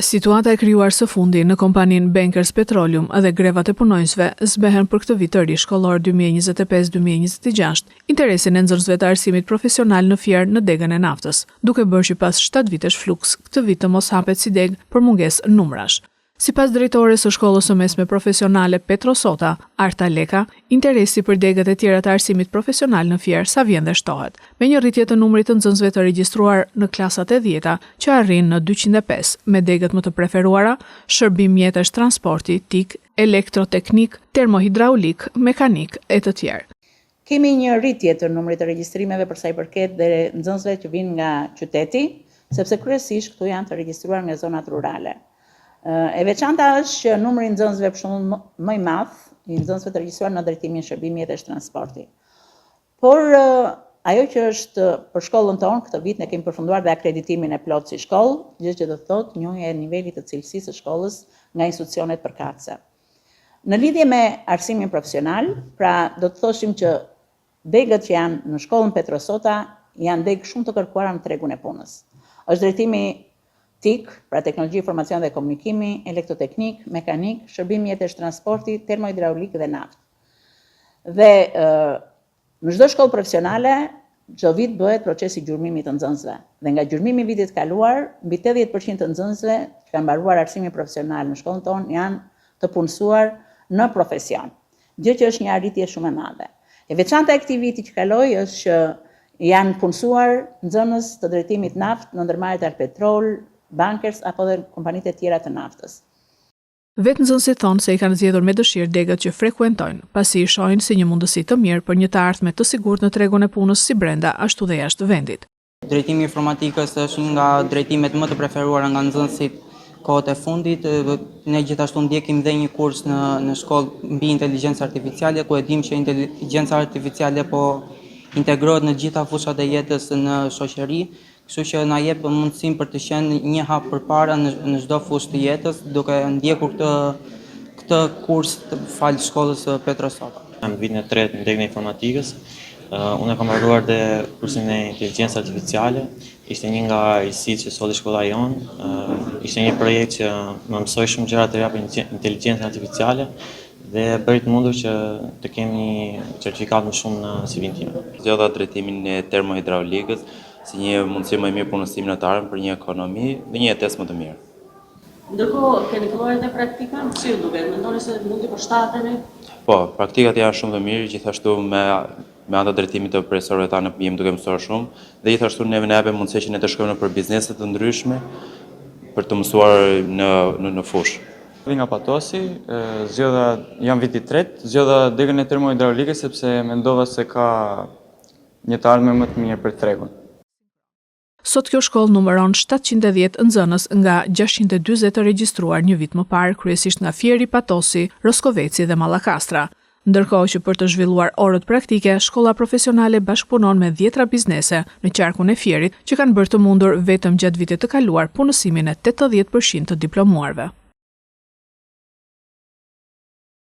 Situata e krijuar së fundi në kompaninë Bankers Petroleum dhe grevat e punonjësve zbehen për këtë vit të ri shkollor 2025-2026 interesin e nxënësve të arsimit profesional në Fier në degën e naftës, duke bërë që pas 7 vitesh fluks, këtë vit të mos hapet si degë për mungesë numrash. Sipas drejtores së shkollës së mesme profesionale Petrosota, Arta Leka, interesi për degët e tjera të arsimit profesional në Fier sa vjen dhe shtohet, me një rritje të numrit të nxënësve të regjistruar në klasat e 10-ta, që arrin në 205, me degët më të preferuara: shërbim mjetesh transporti, TIK, elektroteknik, termohidraulik, mekanik e të tjerë. Kemi një rritje të numrit të regjistrimeve për sa i përket dhe nxënësve që vinë nga qyteti, sepse kryesisht këtu janë të regjistruar nga zonat rurale. E veçanta është që numri i nxënësve për shembull më i madh, i nxënësve të regjistruar në drejtimin shërbim mjetesh transporti. Por ajo që është për shkollën tonë, këtë vit ne kemi përfunduar dhe akreditimin e plot si shkollë, gjë që do të thotë njohje e nivelit të cilësisë së shkollës nga institucionet përkatëse. Në lidhje me arsimin profesional, pra do të thoshim që degët që janë në shkollën Petrosota janë degë shumë të kërkuara në tregun e punës. Është drejtimi TIK, pra teknologji, informacion dhe komunikimi, elektroteknik, mekanik, shërbim mjetesh transporti, termohidraulik dhe naftë. Dhe në çdo shkollë profesionale, çdo vit bëhet procesi gjurmimit të nxënësve. Dhe nga gjurmimi i vitit kaluar, mbi 80% të nxënësve që kanë mbaruar arsimin profesional në shkollën tonë janë të punësuar në profesion. Gjë që është një arritje shumë e madhe. E veçanta e këtij viti që kaloi është që janë punësuar nxënës të drejtimit naftë në ndërmarrjet Alpetrol, Bankers apo dhe kompanitë e tjera të naftës. Vetë nxënësit thonë se i kanë zgjedhur me dëshirë degët që frekuentojnë, pasi i shohin si një mundësi të mirë për një të ardhme të sigurt në tregun e punës si brenda, ashtu dhe jashtë vendit. Drejtimi i informatikës është një nga drejtimet më të preferuara nga nxënësit kohët e fundit. Ne gjithashtu ndjekim dhe një kurs në shkollë mbi inteligjencë artificiale, ku e dim që inteligjenca artificiale po integrohet në gjitha fushat e jetës në shoqëri. Kështu që na jep mundësinë për të qenë një hap përpara në çdo fushë të jetës, duke ndjekur këtë kurs fal shkollës Petrosota. Në vitin e tretë në degën e informatikës, unë kam mbaruar dhe kursin e inteligjencës artificiale. Ishte një nga arsitë që solli shkolla jonë. Ishte një projekt që më mësoi shumë gjëra të reja për inteligjencën artificiale dhe bëri të mundur që të kemi një certifikat më shumë në CV-n tim. Zgjodha drejtimin e termohidraulikës si një mundësi më e mirë punësimin të arën për një ekonomi dhe një jetesë më të mirë. Ndërkohë, keni filluar edhe praktika? Si ju duket? Mendoni se mund të përshtateni? Po, praktikat janë shumë të mirë, gjithashtu me anë të drejtimit të profesorëve tanë jemi duke mësuar shumë, dhe gjithashtu neve na japin mundësi që ne të shkojmë nëpër biznese të ndryshme për të mësuar në fushë. Vi nga Patosi, jam viti i tretë, zgjodha degën e termohidraulikës sepse mendova se ka një të ardhme më të mirë për tregun. Sot kjo shkollë numëron 710 nxënës nga 640 të regjistruar një vit më parë, kryesisht nga Fieri, Patosi, Roskoveci dhe Mallakastra. Ndërkohë që për të zhvilluar orët praktike, shkolla profesionale bashkëpunon me 10 biznese në qarkun e Fierit, që kanë bërë të mundur vetëm gjatë vitit të kaluar punësimin e 80% të diplomuarve.